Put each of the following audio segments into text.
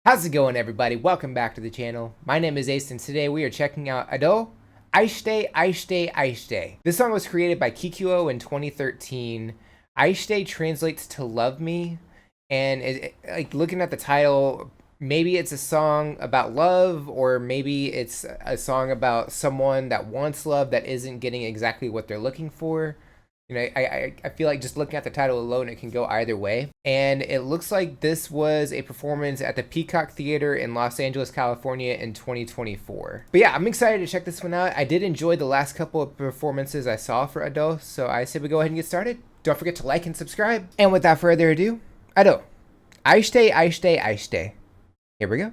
How's it going, everybody? Welcome back to the channel. My name is Ace, and today we are checking out Ado, Aishite, Aishite, Aishite. This song was created by Kikuo in 2013. Aishite translates to love me, and like looking at the title, maybe it's a song about love, or maybe it's a song about someone that wants love that isn't getting exactly what they're looking for. I feel like just looking at the title alone, it can go either way. And it looks like this was a performance at the Peacock Theater in Los Angeles, California in 2024. But yeah, I'm excited to check this one out. I did enjoy the last couple of performances I saw for Ado, so I say we go ahead and get started. Don't forget to like and subscribe. And without further ado, Ado, Aishite, Aishite, Aishite. Here we go.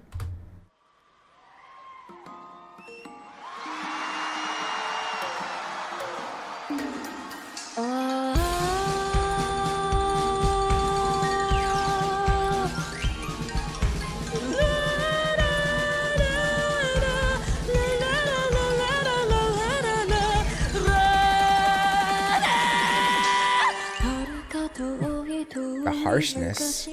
The harshness.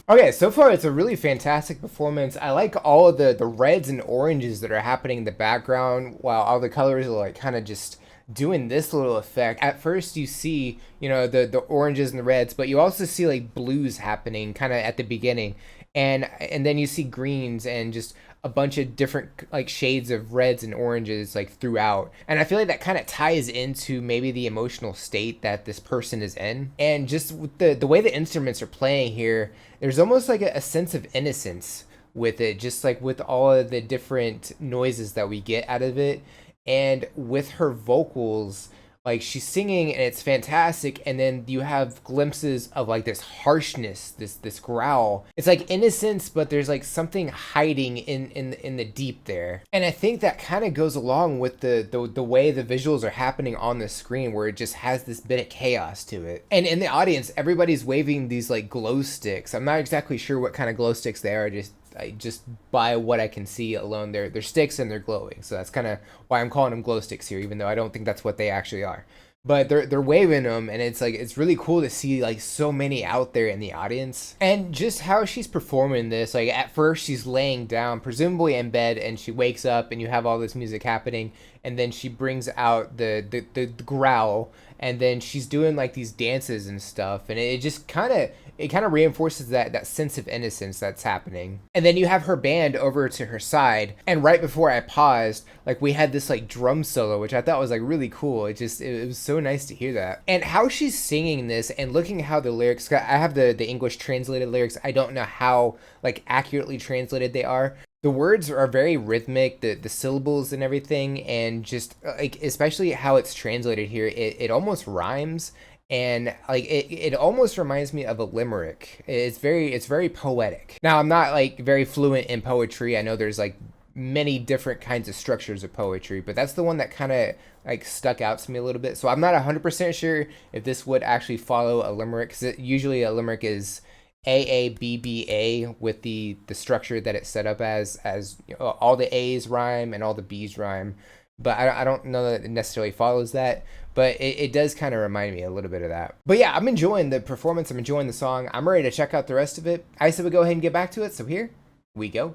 Okay, so far it's a really fantastic performance. I like all of the reds and oranges that are happening in the background while all the colors are like kind of just doing this little effect. At first you see, the oranges and the reds, but you also see like blues happening kind of at the beginning. And then you see greens and just a bunch of different like shades of reds and oranges like throughout. And I feel like that kind of ties into maybe the emotional state that this person is in. And just with the way the instruments are playing here, there's almost like a sense of innocence with it, just like with all of the different noises that we get out of it. And with her vocals, like she's singing and it's fantastic, and then you have glimpses of like this harshness, this growl. It's like innocence, but there's like something hiding in the deep there. And I think that kind of goes along with the way the visuals are happening on the screen, where it just has this bit of chaos to it. And in the audience, everybody's waving these like glow sticks. I'm not exactly sure what kind of glow sticks they are, just by what I can see alone, they're sticks and they're glowing. So that's kind of why I'm calling them glow sticks here, even though I don't think that's what they actually are. But they're waving them, and it's really cool to see like so many out there in the audience. And just how she's performing this, like at first she's laying down, presumably in bed, and she wakes up and you have all this music happening, and then she brings out the growl, and then she's doing like these dances and stuff, and it just kind of reinforces that sense of innocence that's happening. And then you have her band over to her side, and right before I paused, like we had this like drum solo, which I thought was like really cool. It was so nice to hear that. And how she's singing this and looking how the lyrics, I have the English translated lyrics. I don't know how like accurately translated they are. The words are very rhythmic, the syllables and everything, and just like especially how it's translated here, it almost rhymes. And like it almost reminds me of a limerick. It's very poetic. Now I'm not like very fluent in poetry. I know there's like many different kinds of structures of poetry, but that's the one that kind of like stuck out to me a little bit. So I'm not 100% sure if this would actually follow a limerick, because usually a limerick is AABBA with the structure that it's set up as all the A's rhyme and all the B's rhyme. but I don't know that it necessarily follows that. But it does kind of remind me a little bit of that. But yeah, I'm enjoying the performance. I'm enjoying the song. I'm ready to check out the rest of it. I said we go ahead and get back to it. So here we go.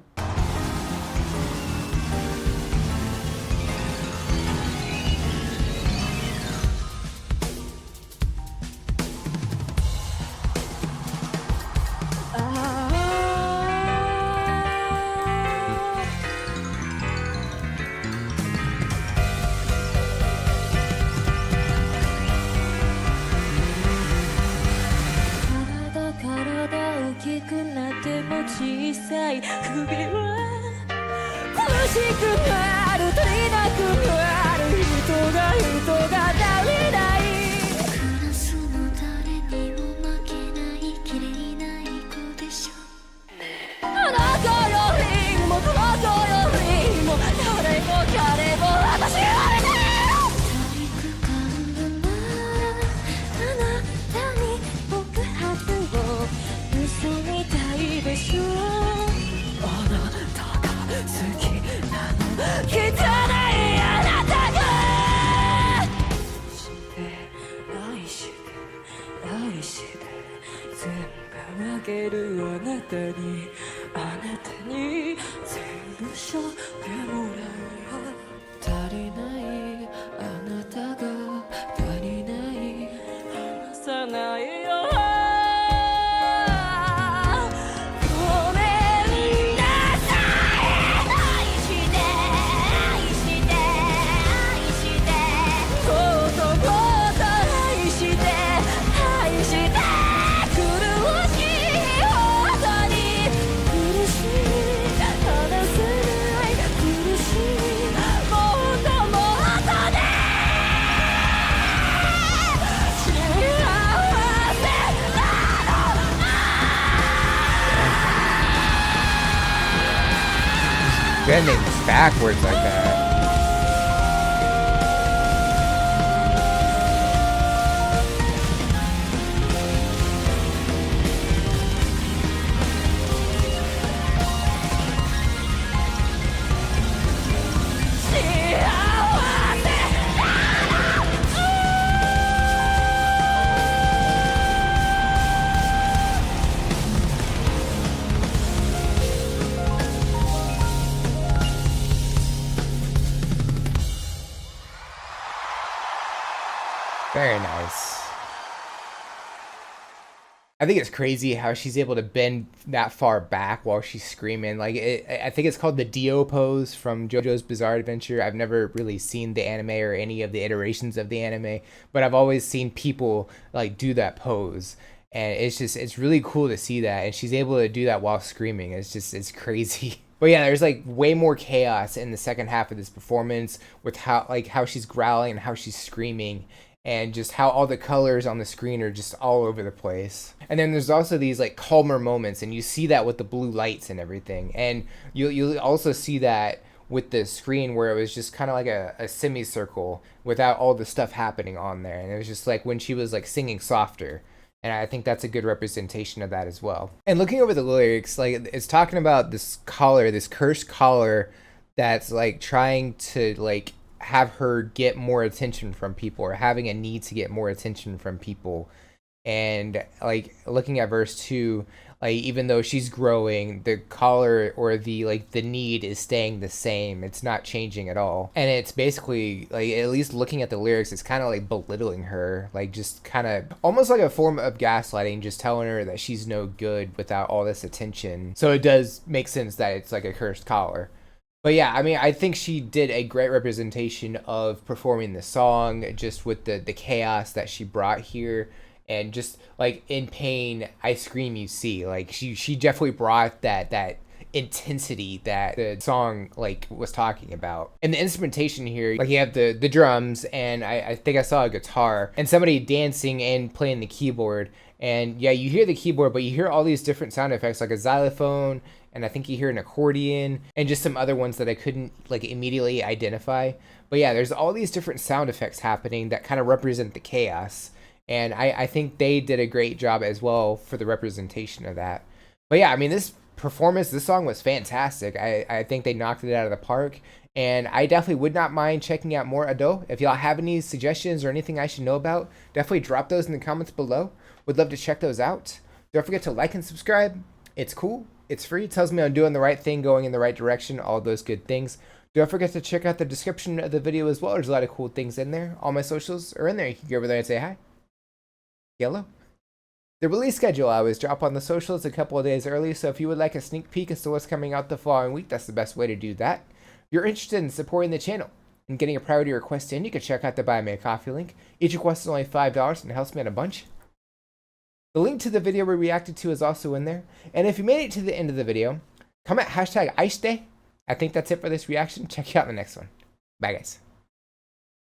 小さい首は欲しくなる足りなくなる人が足りないクラスの誰にも負けない綺麗な子でしょあの子よりもこの子よりも誰も彼も私は見て体育館はあなたに告白を盗みたいでしょあなたが好きなの汚いあなたが愛して全部あげるあなたに全部しょってもらうよ足りないあなたが足りない離さないよBending this backwards like that. Very nice. I think it's crazy how she's able to bend that far back while she's screaming. Like, I think it's called the Dio pose from JoJo's Bizarre Adventure. I've never really seen the anime or any of the iterations of the anime, but I've always seen people like do that pose. And it's really cool to see that. And she's able to do that while screaming. It's crazy. But yeah, there's like way more chaos in the second half of this performance with how she's growling and how she's screaming. And just how all the colors on the screen are just all over the place. And then there's also these like calmer moments, and you see that with the blue lights and everything. And you'll also see that with the screen where it was just kind of like a semicircle without all the stuff happening on there. And it was just like when she was like singing softer. And I think that's a good representation of that as well. And looking over the lyrics, like it's talking about this collar, this cursed collar that's like trying to like have her get more attention from people or having a need to get more attention from people. And like looking at verse 2, like even though she's growing, the collar or the like the need is staying the same. It's not changing at all. And it's basically like, at least looking at the lyrics, it's kind of like belittling her, like just kind of almost like a form of gaslighting, just telling her that she's no good without all this attention. So it does make sense that it's like a cursed collar. But yeah, I mean, I think she did a great representation of performing the song, just with the chaos that she brought here. And just like in pain, I scream, you see. Like she definitely brought that intensity that the song like was talking about. And the instrumentation here, like you have the drums, and I think I saw a guitar and somebody dancing and playing the keyboard. And yeah, you hear the keyboard, but you hear all these different sound effects, like a xylophone, and I think you hear an accordion, and just some other ones that I couldn't like immediately identify. But yeah, there's all these different sound effects happening that kind of represent the chaos. And I think they did a great job as well for the representation of that. But yeah, I mean, this performance, this song was fantastic. I think they knocked it out of the park. And I definitely would not mind checking out more Ado. If y'all have any suggestions or anything I should know about, definitely drop those in the comments below. Would love to check those out. Don't forget to like and subscribe. It's cool. It's free. It tells me I'm doing the right thing, going in the right direction, all those good things. Don't forget to check out the description of the video as well. There's a lot of cool things in there. All my socials are in there. You can go over there and say hi. Hello. The release schedule I always drop on the socials a couple of days early, so if you would like a sneak peek as to what's coming out the following week, that's the best way to do that. If you're interested in supporting the channel and getting a priority request in, you can check out the Buy Me a Coffee link. Each request is only $5 and it helps me out a bunch. The link to the video we reacted to is also in there. And if you made it to the end of the video, comment hashtag Aishite. I think that's it for this reaction. Check you out in the next one. Bye, guys.